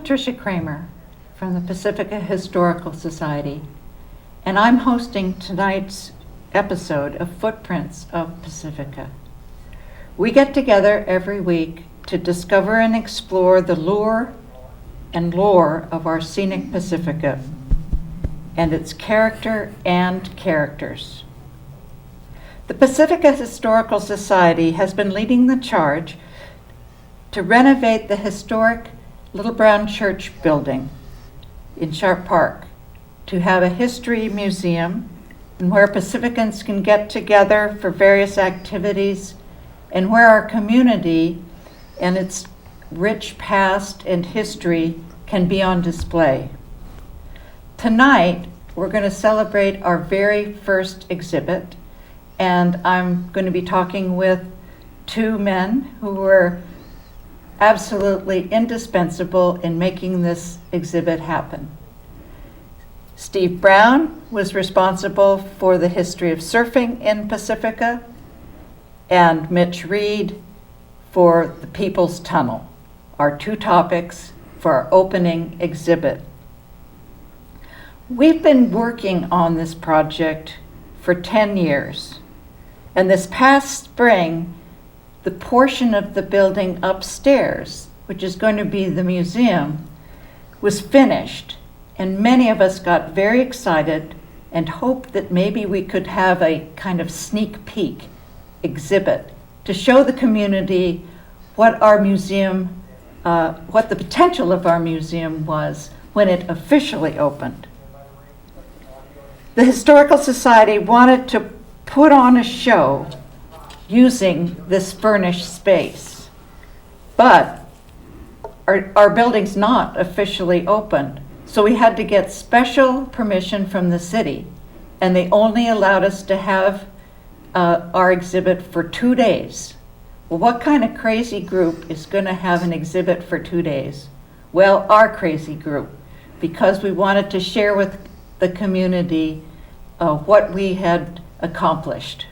Patricia Kramer from the Pacifica Historical Society, and I'm hosting tonight's episode of Footprints of Pacifica. We get together every week to discover and explore the lure and lore of our scenic Pacifica and its character and characters. The Pacifica Historical Society has been leading the charge to renovate the historic Little Brown Church building in Sharp Park, to have a history museum and where Pacificans can get together for various activities, and where our community and its rich past and history can be on display. Tonight, we're going to celebrate our very first exhibit, and I'm going to be talking with two men who were absolutely indispensable in making this exhibit happen. Steve Brown was responsible for the history of surfing in Pacifica, and Mitch Reed for the People's Tunnel, our two topics for our opening exhibit. We've been working on this project for 10 years, and this past spring, the portion of the building upstairs, which is going to be the museum, was finished, and many of us got very excited and hoped that maybe we could have a kind of sneak peek exhibit to show the community what our museum, what the potential of our museum was when it officially opened. The Historical Society wanted to put on a show using this furnished space, but our building's not officially opened, so we had to get special permission from the city, and they only allowed us to have our exhibit for 2 days. Well, what kind of crazy group is going to have an exhibit for 2 days? Well, our crazy group, because we wanted to share with the community what we had accomplished.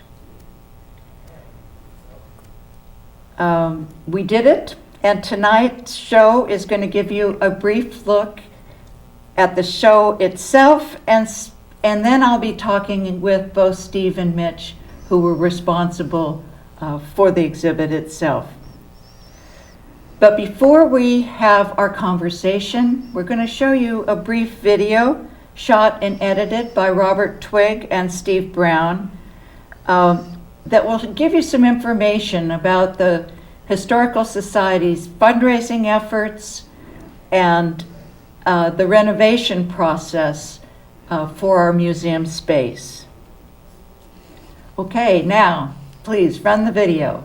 We did it, and tonight's show is going to give you a brief look at the show itself, and then I'll be talking with both Steve and Mitch, who were responsible for the exhibit itself. But before we have our conversation, we're going to show you a brief video shot and edited by Robert Twigg and Steve Brown that will give you some information about the Historical Society's fundraising efforts and the renovation process for our museum space. Okay, now, please run the video.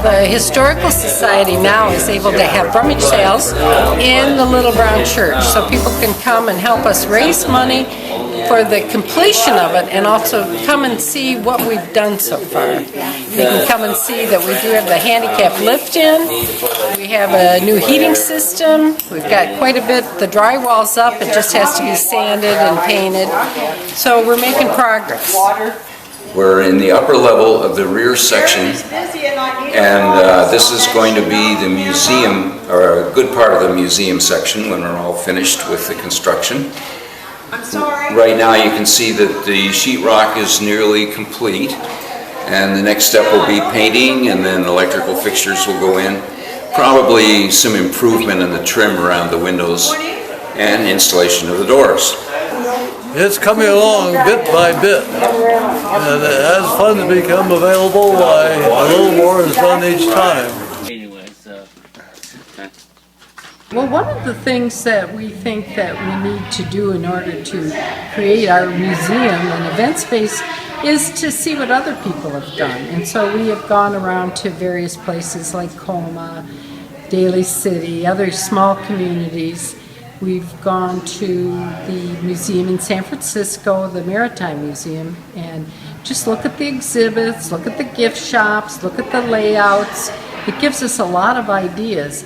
The Historical Society now is able to have rummage sales in the Little Brown Church, so people can come and help us raise money for the completion of it, and also come and see what we've done so far. They can come and see that we do have the handicap lift in, we have a new heating system, we've got quite a bit, the drywall's up, it just has to be sanded and painted, so we're making progress. We're in the upper level of the rear section, and this is going to be the museum, or a good part of the museum section when we're all finished with the construction. I'm sorry. Right now you can see that the sheetrock is nearly complete, and the next step will be painting, and then electrical fixtures will go in. Probably some improvement in the trim around the windows and installation of the doors. It's coming along bit by bit, and as funds become available, a little more is done each time. Well, one of the things that we think that we need to do in order to create our museum and event space is to see what other people have done. And so we have gone around to various places like Coma, Daly City, other small communities, We've gone to the museum in San Francisco, the Maritime Museum, and just look at the exhibits, look at the gift shops, look at the layouts. It gives us a lot of ideas.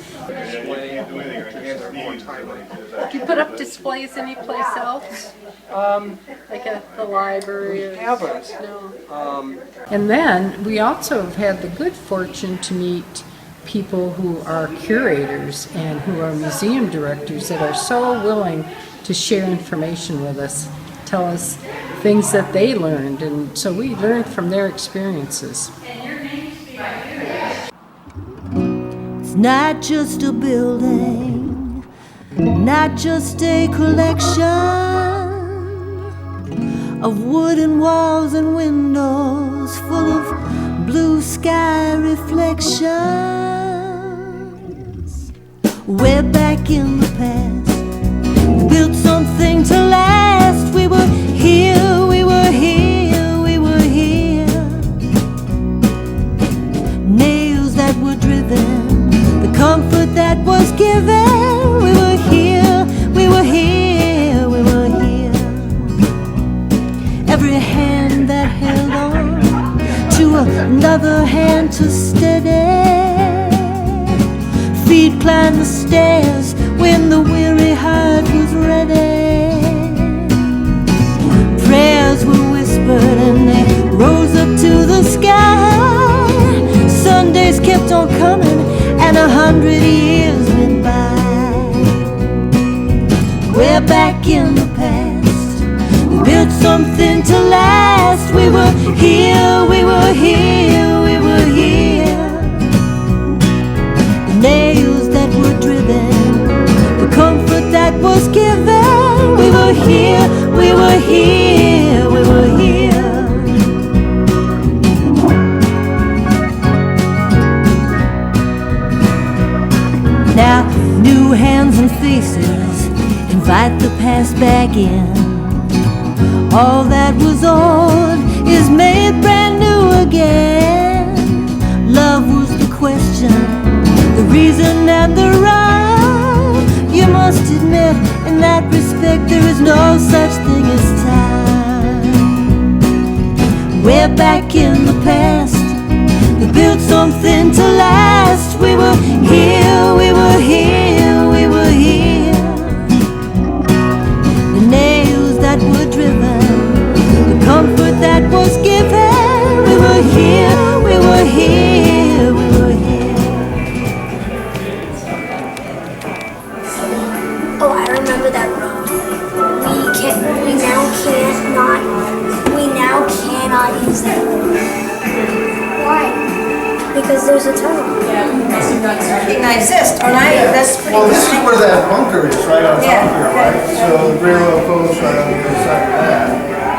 Do you put up displays anyplace else? Like at the library? We haven't. No. And then we also have had the good fortune to meet people who are curators and who are museum directors that are so willing to share information with us, tell us things that they learned, and so we learned from their experiences. It's not just a building, not just a collection of wooden walls and windows full of blue sky reflections. We're back in the past, we built something to last. We were here, we were here, we were here. Nails that were driven, the comfort that was given. We were here, we were here, we were here. Every hand that held on to another hand to steady. Feet climbed the stairs when the weary heart was ready. Prayers were whispered and they rose up to the sky. Sundays kept on coming and 100 years went by. We're back in the past, we built something to last. We were here, we were here, we were here. The nails that were driven, the comfort that was given. We were here, we were here, we were here. Now new hands and faces invite the past back in. All that was old is made brand new again. Love was the question, the reason and the rhyme. You must admit, in that respect, there is no such thing as time. We're back in the past, we built something to last. We were here, we were here, we were here. The nails that were driven, the comfort that was given. We were here, we were here, we were here. Oh, I remember that road. We now cannot use that road. Why? Because there's a tunnel. Recognize this, don't I? That's pretty Well, good. this is where that bunker is, right on top Yeah, here, right? So the railroad goes right on the other side of that.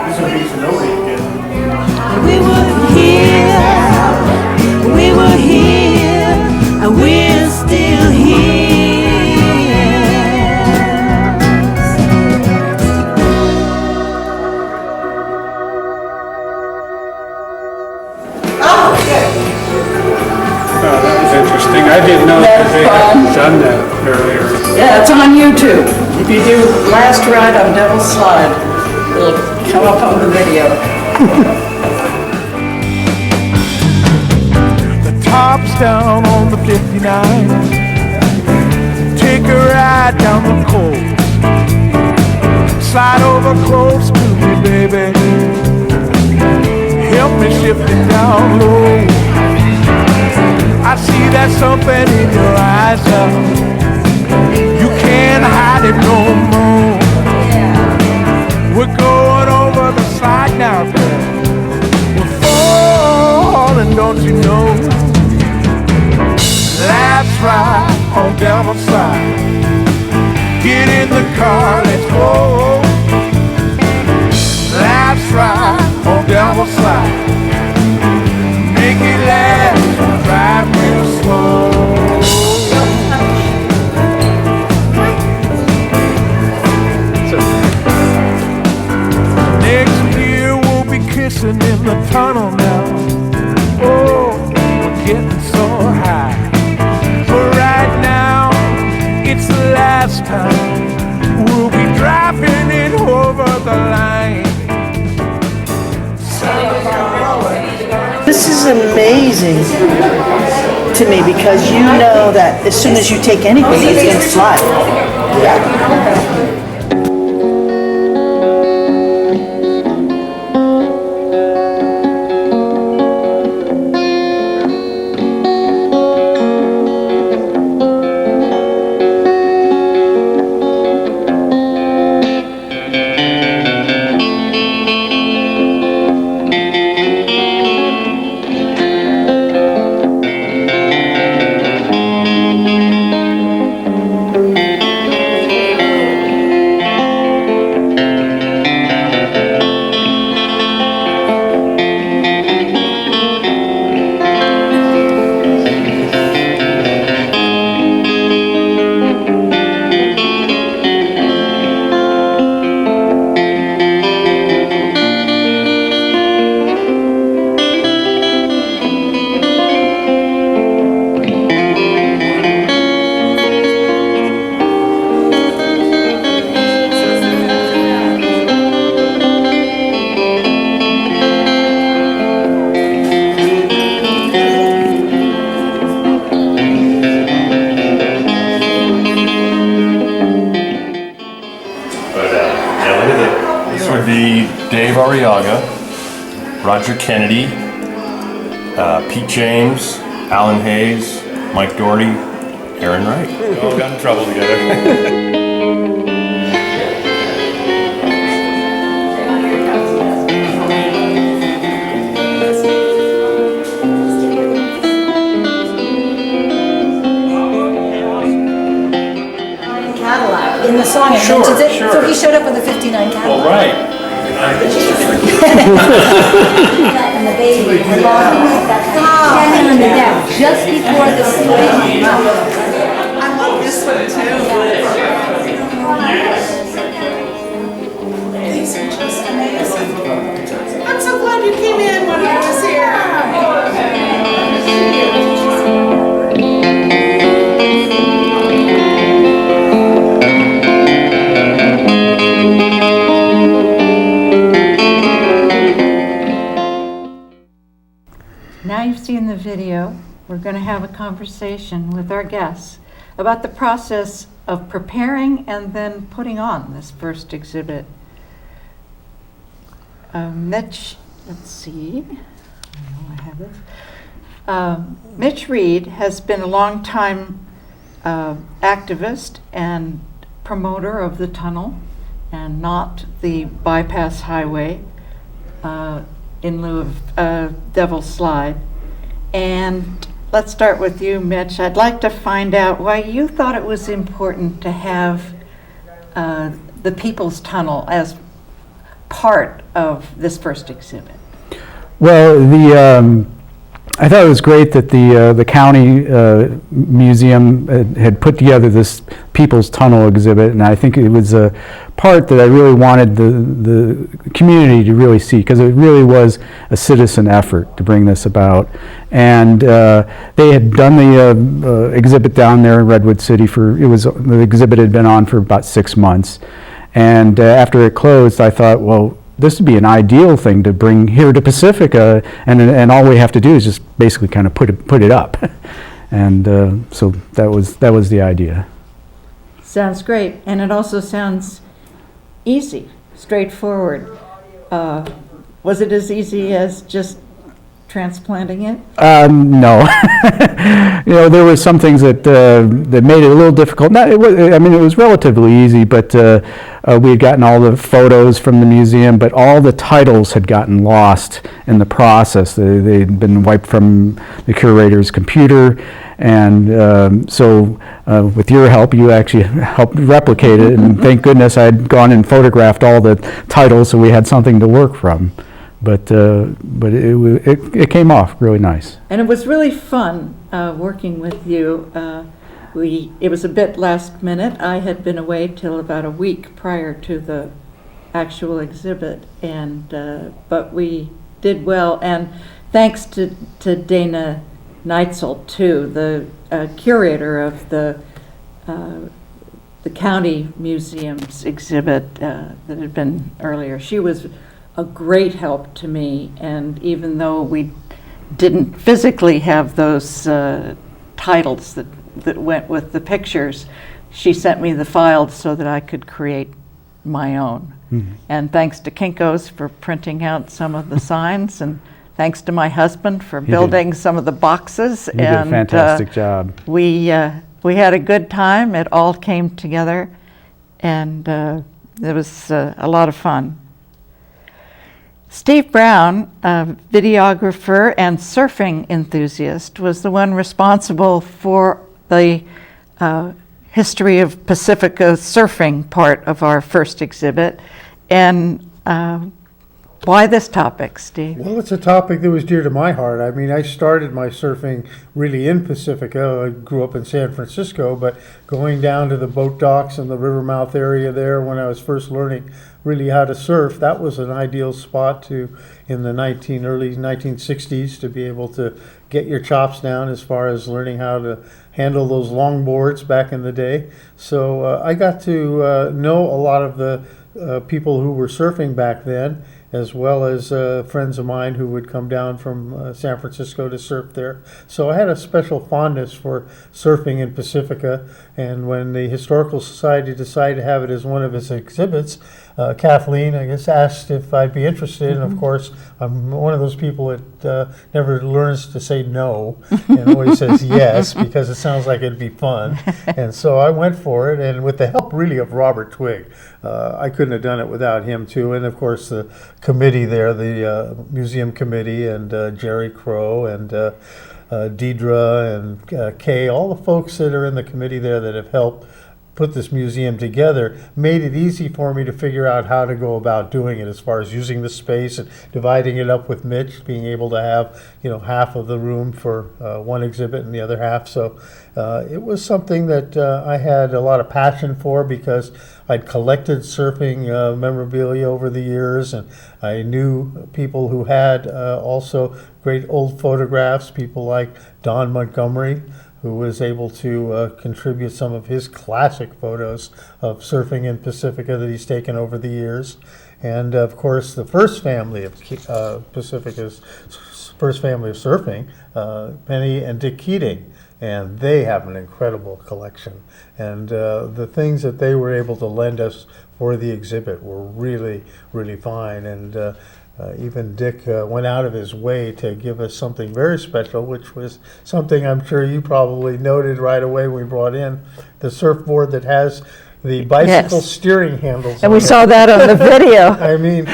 This will be so nobody can get it. We were here, we were here, and we're still here. That was interesting. I didn't know that they hadn't done that earlier. Yeah, it's on YouTube. If you do Last Ride on Devil's Slide, it'll come up on the video. The top's down on the 59. Take a ride down the coast. Slide over close to me, baby. Help me shift it down low. I see that something in your eyes now. You can't hide it no more. We're going over the slide now, girl. We're falling, don't you know? Last ride on Devil's Slide. Get in the car, let's go. Last ride on Devil's Slide. Make it last, drive real slow. Next year we'll be kissing in the tunnel now. Oh, we're getting so high. But right now, it's the last time we'll be driving it over the line. This is amazing to me because you know that as soon as you take anything, it's going to fly. This would be Dave Arriaga, Roger Kennedy, Pete James, Alan Hayes, Mike Doherty, Aaron Wright. We all got in trouble together. In the song, it mentions it. So he showed up with a 59 Cadillac. Well, right. And the baby. Standing on the deck just before the sleigh. I love this one too. These are just amazing. I'm so glad you came in when I was here. Now you've seen the video, we're going to have a conversation with our guests about the process of preparing and then putting on this first exhibit. Mitch, let's see, I have this. Mitch Reed has been a long-time activist and promoter of the tunnel and not the bypass highway in lieu of Devil's Slide. And let's start with you, Mitch. I'd like to find out why you thought it was important to have the People's Tunnel as part of this first exhibit. Well, I thought it was great that the county museum had put together this People's Tunnel exhibit, and I think it was a part that I really wanted the community to really see, because it really was a citizen effort to bring this about. And they had done the exhibit down there in Redwood City the exhibit had been on for about 6 months, and after it closed, I thought, well, this would be an ideal thing to bring here to Pacifica, and all we have to do is just basically kind of put it up, and so that was the idea. Sounds great, and it also sounds easy, straightforward. Was it as easy as just transplanting it? No. There were some things that made it a little difficult. It was relatively easy, but we had gotten all the photos from the museum, but all the titles had gotten lost in the process. They'd been wiped from the curator's computer, and so with your help, you actually helped replicate it, and thank goodness I had gone and photographed all the titles so we had something to work from. But it came off really nice. And it was really fun working with you. It was a bit last minute. I had been away till about a week prior to the actual exhibit, and but we did well. And thanks to Dana Neitzel too, the curator of the the county museum's exhibit that had been earlier. She was a great help to me, and even though we didn't physically have those titles that went with the pictures, she sent me the files so that I could create my own. Mhm. And thanks to Kinko's for printing out some of the signs, and thanks to my husband for building some of the boxes. You did a fantastic job. We had a good time. It all came together, and it was a lot of fun. Steve Brown, a videographer and surfing enthusiast, was the one responsible for the history of Pacifica surfing part of our first exhibit. And why this topic, Steve? Well, it's a topic that was dear to my heart. I mean, I started my surfing really in Pacifica. I grew up in San Francisco, but going down to the boat docks and the river mouth area there when I was first learning really how to surf, that was an ideal spot to, in the early 1960s, to be able to get your chops down as far as learning how to handle those long boards back in the day. So I got to know a lot of the people who were surfing back then, as well as friends of mine who would come down from San Francisco to surf there. So I had a special fondness for surfing in Pacifica, and when the Historical Society decided to have it as one of its exhibits, Kathleen, I guess, asked if I'd be interested, and of course, I'm one of those people that never learns to say no, and always says yes, because it sounds like it'd be fun. And so I went for it, and with the help really of Robert Twigg. I couldn't have done it without him too, and of course the committee there, the museum committee, and Jerry Crow, and Deidre, and Kay, all the folks that are in the committee there that have helped put this museum together, made it easy for me to figure out how to go about doing it, as far as using the space and dividing it up with Mitch, being able to have, half of the room for one exhibit and the other half. So it was something that I had a lot of passion for, because I'd collected surfing memorabilia over the years, and I knew people who had also great old photographs, people like Don Montgomery, who was able to contribute some of his classic photos of surfing in Pacifica that he's taken over the years. And of course, the first family of Pacifica's first family of surfing, Penny and Dick Keating, and they have an incredible collection. And the things that they were able to lend us for the exhibit were really, really fine. And even Dick went out of his way to give us something very special, which was something I'm sure you probably noted right away when we brought in, the surfboard that has the bicycle steering handles. And we saw that on the video. I mean,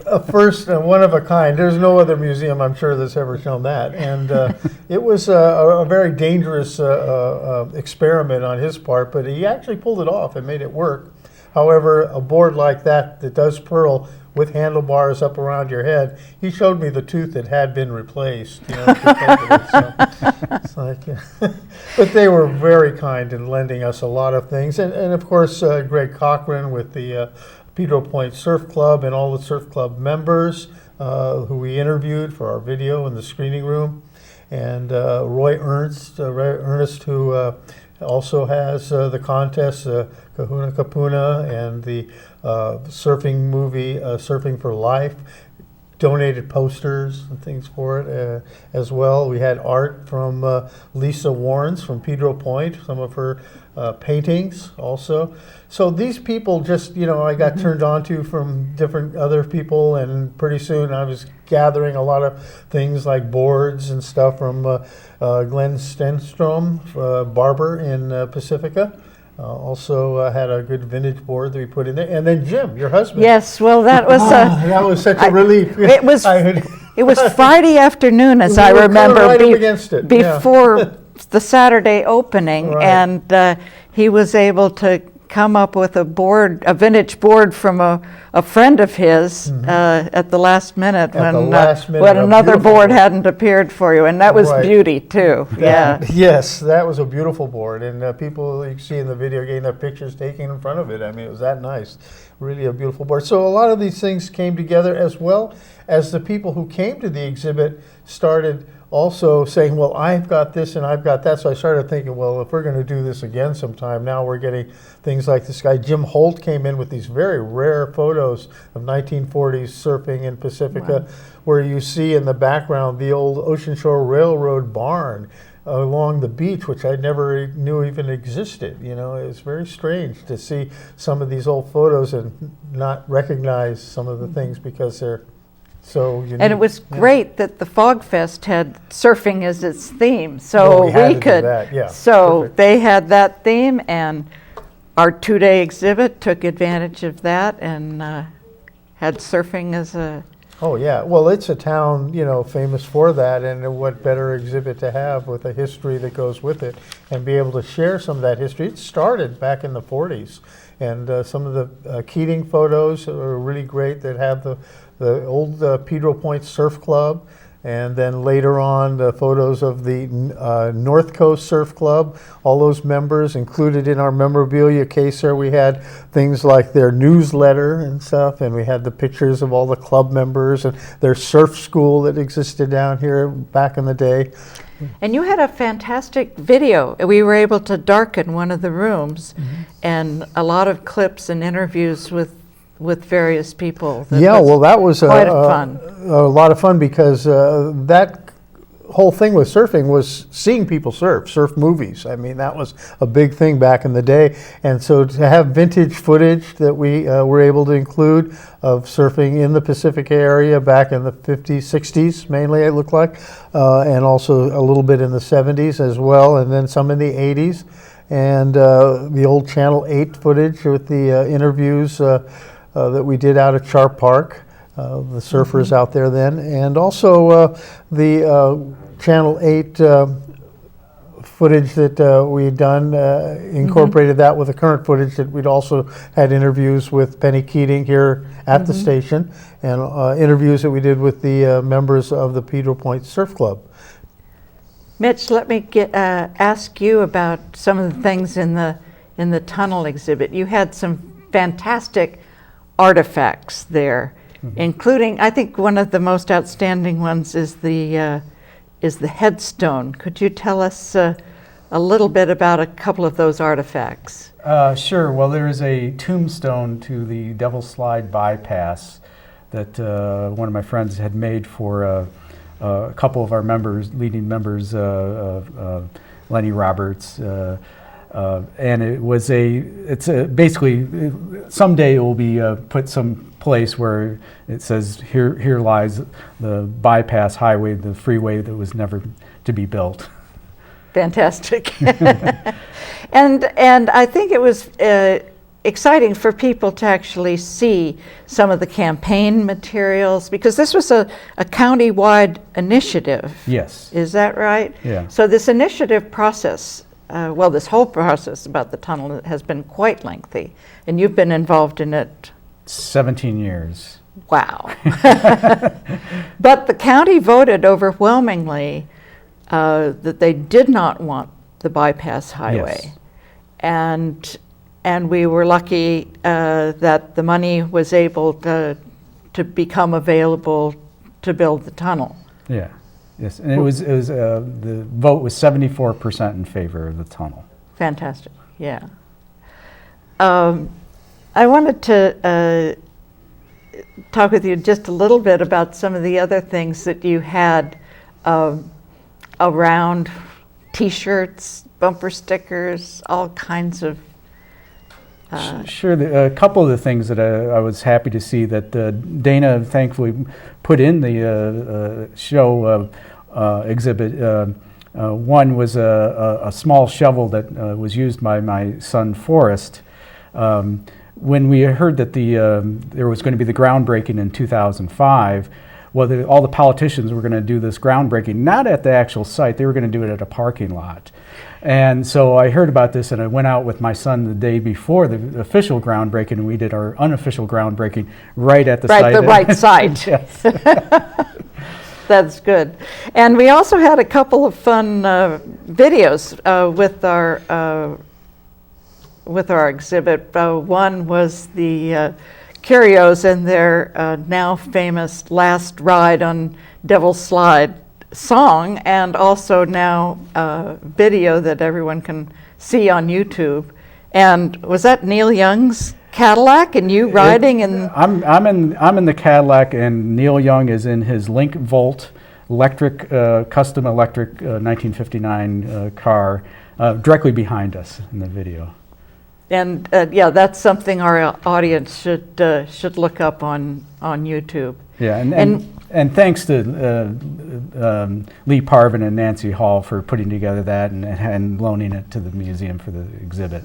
a first, one of a kind. There's no other museum, I'm sure, that's ever shown that. And it was a very dangerous experiment on his part, but he actually pulled it off and made it work. However, a board like that does purl with handlebars up around your head, he showed me the tooth that had been replaced. So it's like, but they were very kind in lending us a lot of things. And of course, Greg Cochran with the Pedro Point Surf Club, and all the surf club members who we interviewed for our video in the screening room. And Roy Ernst, who also has the contest, Kahuna Kapuna, and the surfing movie, Surfing for Life, donated posters and things for it as well. We had art from Lisa Warrens from Pedro Point, some of her paintings also. So these people just, I got turned on to from different other people, and pretty soon I was gathering a lot of things like boards and stuff from Glenn Stenstrom, barber in Pacifica. Also had a good vintage board that we put in there. And then Jim, your husband. Yes, well, that was that was such a relief. It was Friday afternoon, as I remember, right up against it. before the Saturday opening, and he was able to come up with a vintage board from a friend of his at the last minute, when another board hadn't appeared for you, and that was beauty too. Yes, that was a beautiful board, and people you see in the video getting their pictures taken in front of it. I mean, it was that nice. really a beautiful board. So a lot of these things came together, as well as the people who came to the exhibit started also saying, well, I've got this and I've got that. So I started thinking, well, if we're going to do this again sometime, now we're getting things like this guy, Jim Holt, came in with these very rare photos of 1940s surfing in Pacifica, where you see in the background the old Ocean Shore Railroad barn along the beach, which I never knew even existed. You know, it's very strange to see some of these old photos and not recognize some of the things because they're so unique. And it was great that the Fog Fest had surfing as its theme, so Well, we had to we do could. that, yeah. So Perfect. they had that theme, and our 2-day exhibit took advantage of that and had surfing as a. Oh, yeah. Well, it's a town, you know, famous for that, and what better exhibit to have with a history that goes with it and be able to share some of that history. It started back in the 40s, and some of the Keating photos are really great that have the old Pedro Point Surf Club, and then later on the photos of the North Coast Surf Club. All those members included in our memorabilia case there. We had things like their newsletter and stuff, and we had the pictures of all the club members and their surf school that existed down here back in the day. And you had a fantastic video. We were able to darken one of the rooms, and a lot of clips and interviews with various people. Yeah, well, that was quite fun. A lot of fun because that whole thing with surfing was seeing people surf movies. I mean, that was a big thing back in the day. And so to have vintage footage that we were able to include of surfing in the Pacific area back in the 50s, 60s, mainly it looked like, and also a little bit in the 70s as well, and then some in the 80s. And the old Channel 8 footage with the interviews that we did out at Sharp Park, the surfers out there then, and also the Channel 8 footage that we'd done, incorporated that with the current footage that we'd also had interviews with Penny Keating here at the station, and interviews that we did with the members of the Pedro Point Surf Club. Mitch, let me ask you about some of the things in the tunnel exhibit. You had some fantastic artifacts there, including, I think one of the most outstanding ones is the headstone. Could you tell us a little bit about a couple of those artifacts? Sure. Well, there is a tombstone to the Devil's Slide bypass that one of my friends had made for a couple of our leading members, Lenny Roberts, and it's basically someday it will be put some place where it says here lies the bypass highway, the freeway that was never to be built. Fantastic. and I think it was exciting for people to actually see some of the campaign materials, because this was a county-wide initiative. Yes. Is that right? Yeah. So this initiative process, this whole process about the tunnel has been quite lengthy, and you've been involved in it 17 years. Wow. But the county voted overwhelmingly that they did not want the bypass highway. Yes. And we were lucky that the money was able to become available to build the tunnel. Yeah. Yes, and it was the vote was 74% in favor of the tunnel. Fantastic. Yeah. I wanted to talk with you just a little bit about some of the other things that you had around T-shirts, bumper stickers, all kinds of. Sure. A couple of the things that I was happy to see that Dana thankfully put in the show exhibit. One was a small shovel that was used by my son Forrest. When we heard that there was going to be the groundbreaking in 2005, all the politicians were going to do this groundbreaking, not at the actual site, they were going to do it at a parking lot. And so I heard about this and I went out with my son the day before the official groundbreaking, and we did our unofficial groundbreaking right at the site. Right, the right site. Yes. That's good. And we also had a couple of fun videos with our with our exhibit. One was the Curios and their now famous Last Ride on Devil's Slide song, and also now video that everyone can see on YouTube. And was that Neil Young's Cadillac and you riding? I'm in the Cadillac, and Neil Young is in his Link Volt electric, custom electric 1959 car directly behind us in the video. And yeah, that's something our audience should look up on YouTube. Yeah, and thanks to Lee Parvin and Nancy Hall for putting together that and loaning it to the museum for the exhibit.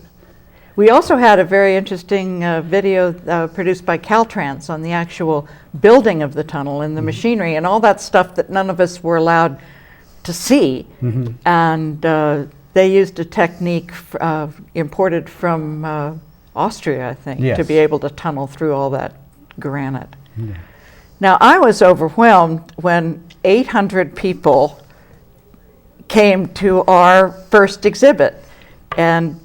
We also had a very interesting video produced by Caltrans on the actual building of the tunnel and the machinery and all that stuff that none of us were allowed to see. And they used a technique imported from Austria, I think, to be able to tunnel through all that granite. Now, I was overwhelmed when 800 people came to our first exhibit, and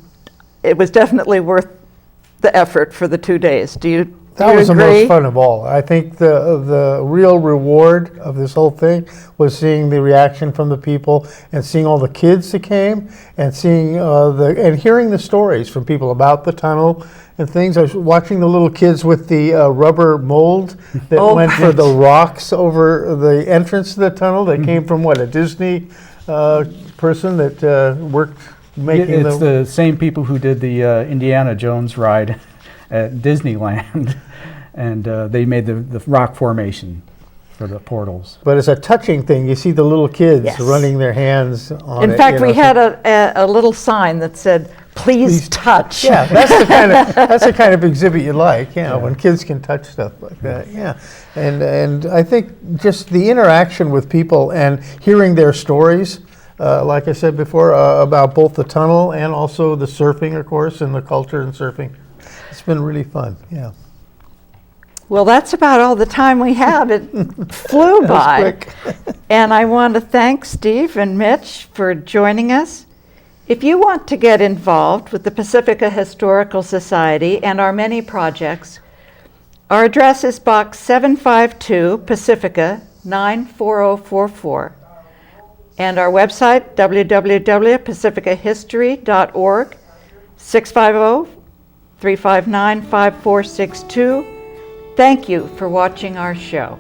it was definitely worth the effort for the 2 days. Do you That was agree? the most fun of all. I think the real reward of this whole thing was seeing the reaction from the people and seeing all the kids that came and seeing and hearing the stories from people about the tunnel and things. I was watching the little kids with the rubber mold that went for the rocks over the entrance to the tunnel. That came from what, a Disney person that worked making It's the same people who did the Indiana Jones ride at Disneyland, and they made the rock formation for the portals. But it's a touching thing. You see the little kids running their hands on it. In fact, we had a little sign that said, "Please touch." Yeah, that's the kind of exhibit you like. Yeah, when kids can touch stuff like that. Yeah, and I think just the interaction with people and hearing their stories. Like I said before, about both the tunnel and also the surfing, of course, and the culture and surfing. It's been really fun, yeah. Well, that's about all the time we have. It flew by. Quick. And I want to thank Steve and Mitch for joining us. If you want to get involved with the Pacifica Historical Society and our many projects, our address is Box 752, Pacifica 94044. And our website, www.pacificahistory.org, 650-359-5462. Thank you for watching our show.